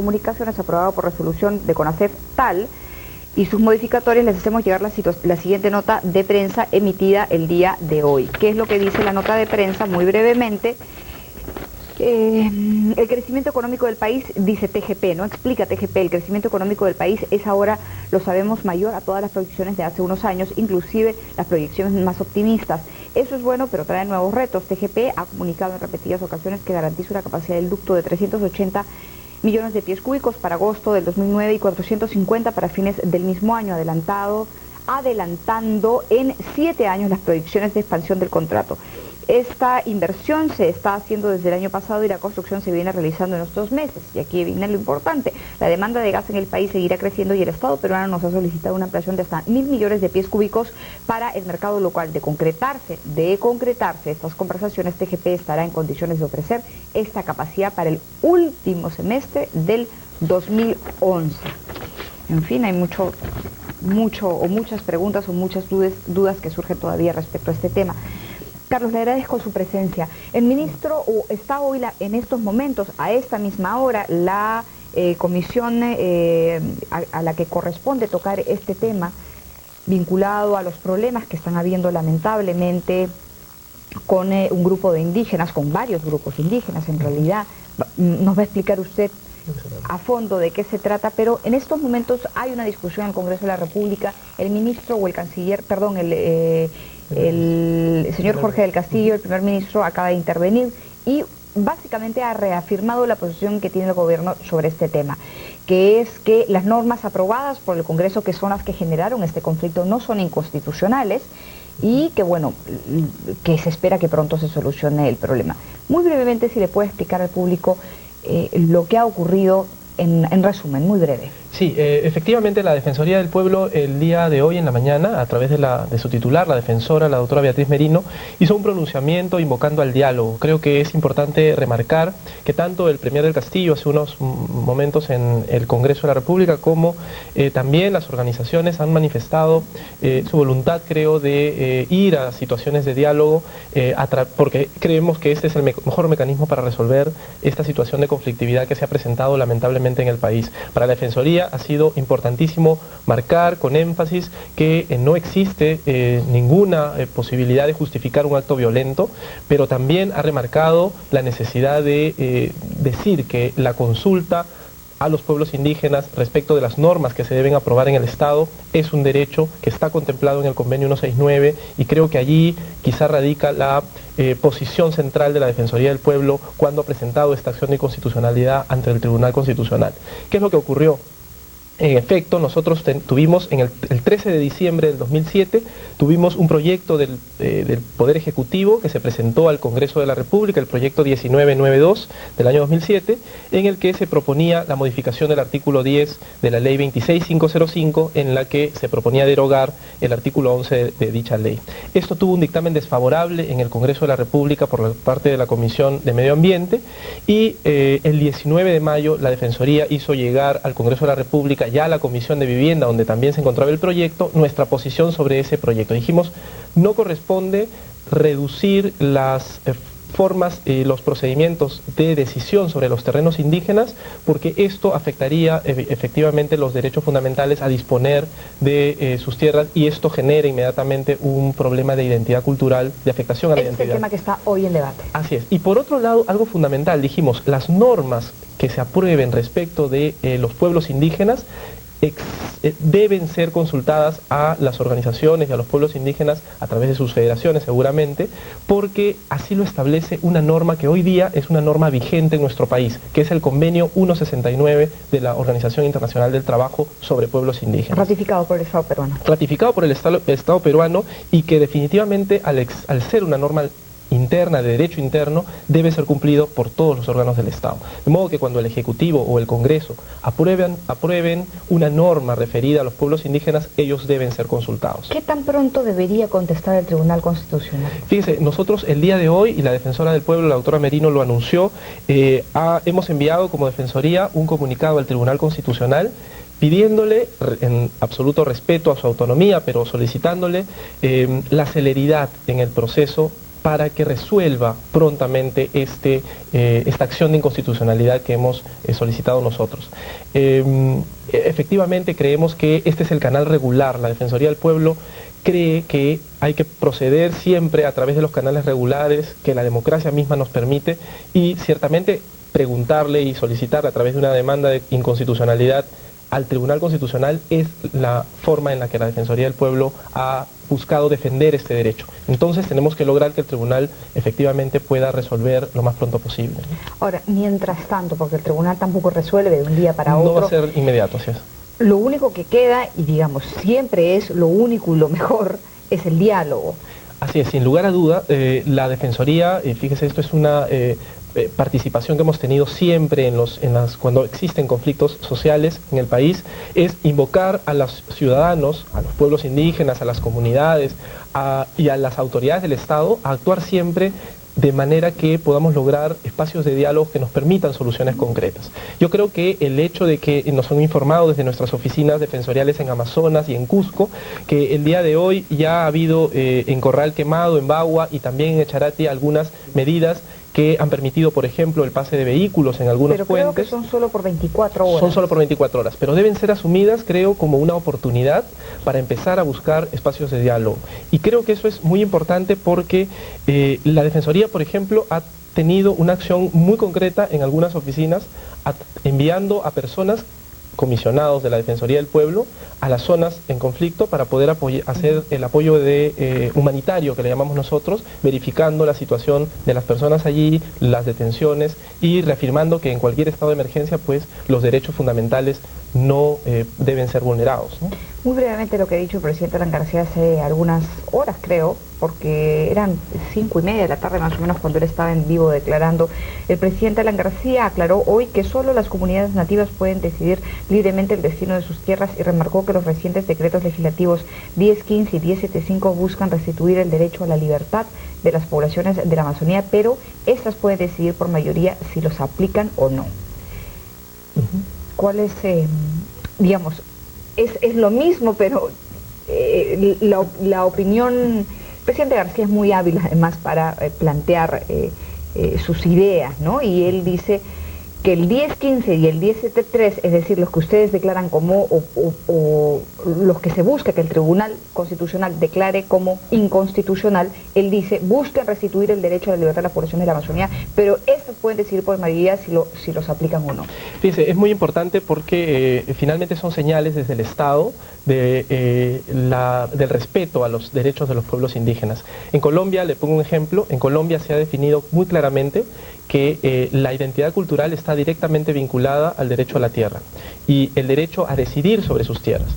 Comunicaciones, aprobado por resolución de CONACEF tal, y sus modificatorias, les hacemos llegar la siguiente nota de prensa emitida el día de hoy. ¿Qué es lo que dice la nota de prensa? Muy brevemente, el crecimiento económico del país, dice TGP, ¿no? Explica TGP, el crecimiento económico del país es ahora, lo sabemos, mayor a todas las proyecciones de hace unos años, inclusive las proyecciones más optimistas. Eso es bueno, pero trae nuevos retos. TGP ha comunicado en repetidas ocasiones que garantiza una capacidad del ducto de 380 millones de pies cúbicos para agosto del 2009 y 450 para fines del mismo año, adelantando en 7 años las proyecciones de expansión del contrato. Esta inversión se está haciendo desde el año pasado y la construcción se viene realizando en estos meses. Y aquí viene lo importante, la demanda de gas en el país seguirá creciendo y el Estado peruano nos ha solicitado una ampliación de hasta 1.000 millones de pies cúbicos para el mercado local. De concretarse estas conversaciones, TGP estará en condiciones de ofrecer esta capacidad para el último semestre del 2011. En fin, hay muchas preguntas o muchas dudas que surgen todavía respecto a este tema. Carlos, le agradezco su presencia. El ministro está hoy en estos momentos, a esta misma hora, la comisión a la que corresponde tocar este tema, vinculado a los problemas que están habiendo lamentablemente con un grupo de indígenas, con varios grupos indígenas en realidad. Nos va a explicar usted a fondo de qué se trata, pero en estos momentos hay una discusión en el Congreso de la República. El ministro o el canciller, perdón, el señor Jorge del Castillo, el primer ministro, acaba de intervenir y básicamente ha reafirmado la posición que tiene el gobierno sobre este tema, que es que las normas aprobadas por el Congreso, que son las que generaron este conflicto, no son inconstitucionales y que, bueno, que se espera que pronto se solucione el problema. Muy brevemente, si le puede explicar al público lo que ha ocurrido en resumen, muy breve. Sí, efectivamente la Defensoría del Pueblo el día de hoy en la mañana, a través de su titular, la defensora, la doctora Beatriz Merino, hizo un pronunciamiento invocando al diálogo. Creo que es importante remarcar que tanto el premier del Castillo hace unos momentos en el Congreso de la República como también las organizaciones han manifestado su voluntad, creo, de ir a situaciones de diálogo porque creemos que este es el mejor mecanismo para resolver esta situación de conflictividad que se ha presentado lamentablemente en el país. Para la Defensoría ha sido importantísimo marcar con énfasis que no existe ninguna posibilidad de justificar un acto violento, pero también ha remarcado la necesidad de decir que la consulta a los pueblos indígenas respecto de las normas que se deben aprobar en el Estado es un derecho que está contemplado en el Convenio 169 y creo que allí quizá radica la posición central de la Defensoría del Pueblo cuando ha presentado esta acción de inconstitucionalidad ante el Tribunal Constitucional. ¿Qué es lo que ocurrió? En efecto, nosotros tuvimos el 13 de diciembre del 2007, tuvimos un proyecto del Poder Ejecutivo que se presentó al Congreso de la República, el proyecto 1992 del año 2007, en el que se proponía la modificación del artículo 10 de la ley 26505, en la que se proponía derogar el artículo 11 de dicha ley. Esto tuvo un dictamen desfavorable en el Congreso de la República por parte de la Comisión de Medio Ambiente y el 19 de mayo la Defensoría hizo llegar al Congreso de la República, ya a la Comisión de Vivienda, donde también se encontraba el proyecto, nuestra posición sobre ese proyecto. Dijimos, no corresponde reducir las formas y los procedimientos de decisión sobre los terrenos indígenas, porque esto afectaría efectivamente los derechos fundamentales a disponer de sus tierras y esto genera inmediatamente un problema de identidad cultural, de afectación a la identidad. Es el tema que está hoy en debate. Así es. Y por otro lado, algo fundamental, dijimos, las normas que se aprueben respecto de los pueblos indígenas deben ser consultadas a las organizaciones y a los pueblos indígenas a través de sus federaciones seguramente, porque así lo establece una norma que hoy día es una norma vigente en nuestro país, que es el Convenio 169 de la Organización Internacional del Trabajo sobre Pueblos Indígenas. Ratificado por el Estado peruano. Ratificado por el Estado peruano y que definitivamente al ser una norma interna, de derecho interno, debe ser cumplido por todos los órganos del Estado. De modo que cuando el Ejecutivo o el Congreso aprueben una norma referida a los pueblos indígenas, ellos deben ser consultados. ¿Qué tan pronto debería contestar el Tribunal Constitucional? Fíjese, nosotros el día de hoy, y la Defensora del Pueblo, la doctora Merino, lo anunció, hemos enviado como Defensoría un comunicado al Tribunal Constitucional pidiéndole, en absoluto respeto a su autonomía, pero solicitándole la celeridad en el proceso para que resuelva prontamente esta acción de inconstitucionalidad que hemos solicitado nosotros. Efectivamente creemos que este es el canal regular. La Defensoría del Pueblo cree que hay que proceder siempre a través de los canales regulares que la democracia misma nos permite, y ciertamente preguntarle y solicitar a través de una demanda de inconstitucionalidad al Tribunal Constitucional es la forma en la que la Defensoría del Pueblo ha buscado defender este derecho. Entonces tenemos que lograr que el tribunal efectivamente pueda resolver lo más pronto posible. Ahora, mientras tanto, porque el tribunal tampoco resuelve de un día para otro. No va a ser inmediato, así es. Lo único que queda, y digamos, siempre es lo único y lo mejor, es el diálogo. Así es, sin lugar a duda, la Defensoría, fíjese, esto es una participación que hemos tenido siempre cuando existen conflictos sociales en el país, es invocar a los ciudadanos, a los pueblos indígenas, a las comunidades y a las autoridades del Estado a actuar siempre de manera que podamos lograr espacios de diálogo que nos permitan soluciones concretas. Yo creo que el hecho de que nos han informado desde nuestras oficinas defensoriales en Amazonas y en Cusco, que el día de hoy ya ha habido en Corral Quemado, en Bagua y también en Echarati algunas medidas que han permitido, por ejemplo, el pase de vehículos en algunos puentes. Pero creo que son solo por 24 horas. Son solo por 24 horas, pero deben ser asumidas, creo, como una oportunidad para empezar a buscar espacios de diálogo. Y creo que eso es muy importante porque la Defensoría, por ejemplo, ha tenido una acción muy concreta en algunas oficinas, enviando a personas comisionados de la Defensoría del Pueblo a las zonas en conflicto para poder hacer el apoyo humanitario que le llamamos nosotros, verificando la situación de las personas allí, las detenciones y reafirmando que en cualquier estado de emergencia pues los derechos fundamentales no deben ser vulnerados, ¿no? Muy brevemente lo que ha dicho el presidente Alan García hace algunas horas, creo, porque eran 5:30 de la tarde más o menos cuando él estaba en vivo declarando. El presidente Alan García aclaró hoy que solo las comunidades nativas pueden decidir libremente el destino de sus tierras y remarcó que los recientes decretos legislativos 1015 y 1075 buscan restituir el derecho a la libertad de las poblaciones de la Amazonía, pero estas pueden decidir por mayoría si los aplican o no. ¿Cuál es, digamos, es lo mismo, pero la opinión... El presidente García es muy hábil además para plantear sus ideas, ¿no? Y él dice que el 1015 y el 1073, es decir, los que ustedes declaran como, o los que se busca que el Tribunal Constitucional declare como inconstitucional, él dice, busquen restituir el derecho a la libertad de las poblaciones de la Amazonía, pero estos pueden decidir por mayoría si los aplican o no. Fíjese, es muy importante porque finalmente son señales desde el Estado del respeto a los derechos de los pueblos indígenas. En Colombia, le pongo un ejemplo, en Colombia se ha definido muy claramente que la identidad cultural está directamente vinculada al derecho a la tierra y el derecho a decidir sobre sus tierras.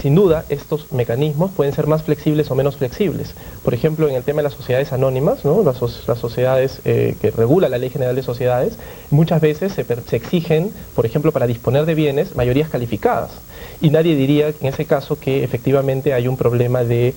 Sin duda, estos mecanismos pueden ser más flexibles o menos flexibles. Por ejemplo, en el tema de las sociedades anónimas, ¿no? Las sociedades que regula la Ley General de Sociedades, muchas veces se exigen, por ejemplo, para disponer de bienes, mayorías calificadas. Y nadie diría en ese caso que efectivamente hay un problema de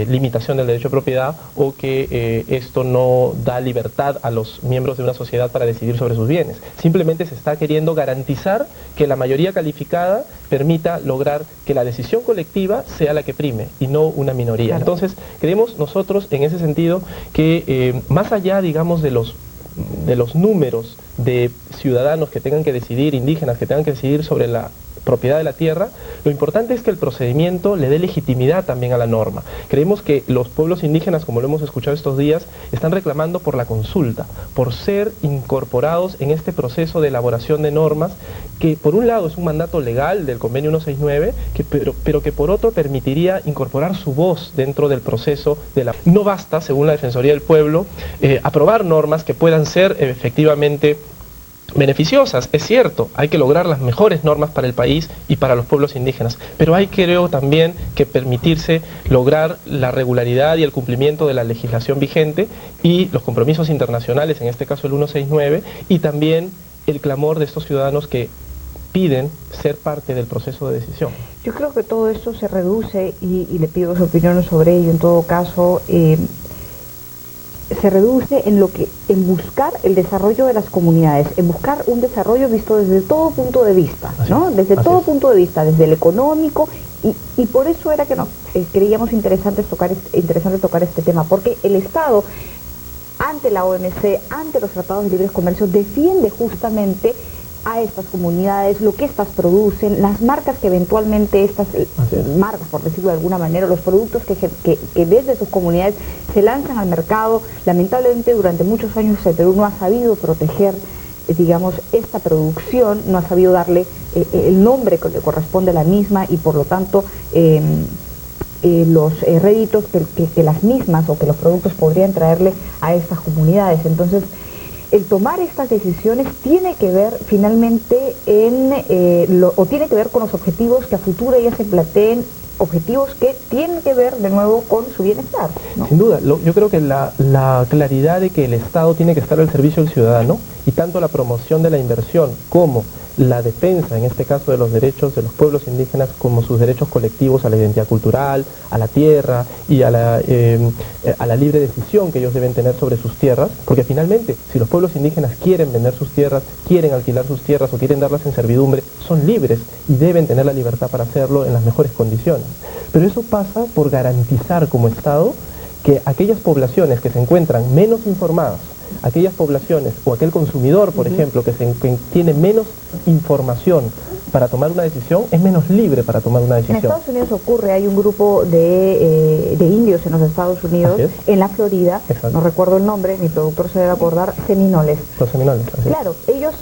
limitación del derecho de propiedad o que esto no da libertad a los miembros de una sociedad para decidir sobre sus bienes. Simplemente se está queriendo garantizar que la mayoría calificada permita lograr que la decisión colectiva sea la que prime y no una minoría. Claro. Entonces, creemos nosotros en ese sentido que más allá, digamos, de los números de ciudadanos que tengan que decidir, indígenas que tengan que decidir sobre la propiedad de la tierra, lo importante es que el procedimiento le dé legitimidad también a la norma. Creemos que los pueblos indígenas, como lo hemos escuchado estos días, están reclamando por la consulta, por ser incorporados en este proceso de elaboración de normas, que por un lado es un mandato legal del convenio 169, pero que por otro permitiría incorporar su voz dentro del proceso de la... No basta, según la Defensoría del Pueblo, aprobar normas que puedan ser efectivamente beneficiosas, es cierto, hay que lograr las mejores normas para el país y para los pueblos indígenas, pero hay, creo, también que permitirse lograr la regularidad y el cumplimiento de la legislación vigente y los compromisos internacionales, en este caso el 169, y también el clamor de estos ciudadanos que piden ser parte del proceso de decisión. Yo creo que todo esto se reduce, y le pido su opinión sobre ello en todo caso, se reduce en buscar el desarrollo de las comunidades, en buscar un desarrollo visto desde todo punto de vista, ¿no? Desde todo punto de vista, desde el económico, y por eso era que creíamos interesante tocar este tema, porque el Estado ante la OMC, ante los tratados de libre comercio, defiende justamente a estas comunidades, lo que estas producen, las marcas que eventualmente estas marcas, por decirlo de alguna manera, los productos que desde sus comunidades se lanzan al mercado. Lamentablemente durante muchos años el Perú no ha sabido proteger, digamos, esta producción, no ha sabido darle el nombre que le corresponde a la misma, y por lo tanto los réditos que las mismas o que los productos podrían traerle a estas comunidades. Entonces, el tomar estas decisiones tiene que ver finalmente tiene que ver con los objetivos que a futuro ya se planteen, objetivos que tienen que ver de nuevo con su bienestar, ¿no? Sin duda, yo creo que la claridad de que el Estado tiene que estar al servicio del ciudadano, y tanto la promoción de la inversión como la defensa, en este caso, de los derechos de los pueblos indígenas, como sus derechos colectivos a la identidad cultural, a la tierra y a la libre decisión que ellos deben tener sobre sus tierras, porque finalmente, si los pueblos indígenas quieren vender sus tierras, quieren alquilar sus tierras o quieren darlas en servidumbre, son libres y deben tener la libertad para hacerlo en las mejores condiciones. Pero eso pasa por garantizar como Estado que aquellas poblaciones que se encuentran menos informadas, aquellas poblaciones o aquel consumidor, por ejemplo, que tiene menos información para tomar una decisión, es menos libre para tomar una decisión. En Estados Unidos ocurre, hay un grupo de indios en los Estados Unidos, en la Florida, no recuerdo el nombre, mi productor se debe acordar, seminoles. Los seminoles, así es. Claro, ellos,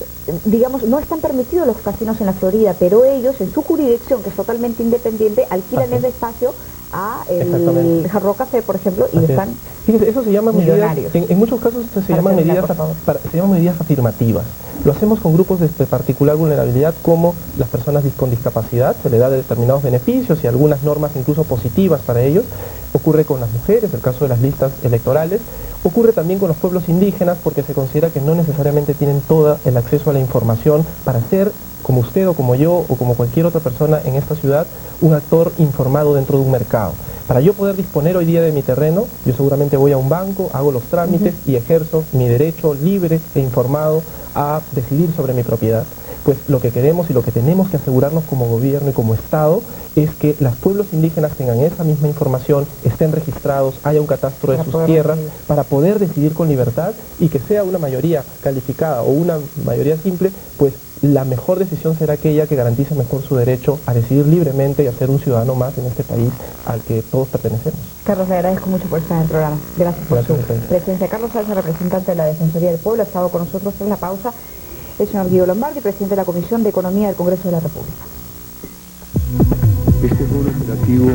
digamos, no están permitidos los casinos en la Florida, pero ellos, en su jurisdicción, que es totalmente independiente, alquilan ese espacio a el Jarro Café, por ejemplo, y están fíjese, eso se llama medidas, en muchos casos se llaman medidas afirmativas. Lo hacemos con grupos de particular vulnerabilidad, como las personas con discapacidad, se les da determinados beneficios y algunas normas incluso positivas para ellos. Ocurre con las mujeres, el caso de las listas electorales. Ocurre también con los pueblos indígenas, porque se considera que no necesariamente tienen todo el acceso a la información para ser, como usted o como yo o como cualquier otra persona en esta ciudad, un actor informado dentro de un mercado. Para yo poder disponer hoy día de mi terreno, yo seguramente voy a un banco, hago los trámites y ejerzo mi derecho libre e informado a decidir sobre mi propiedad. Pues lo que queremos y lo que tenemos que asegurarnos como gobierno y como Estado es que los pueblos indígenas tengan esa misma información, estén registrados, haya un catastro de sus tierras, para poder decidir con libertad, y que sea una mayoría calificada o una mayoría simple, pues la mejor decisión será aquella que garantice mejor su derecho a decidir libremente y a ser un ciudadano más en este país al que todos pertenecemos. Carlos, le agradezco mucho por estar en el programa. Gracias por su presencia. Carlos Salza, representante de la Defensoría del Pueblo, ha estado con nosotros en la pausa. El señor Guido Lombardi, presidente de la Comisión de Economía del Congreso de la República. Este fue un operativo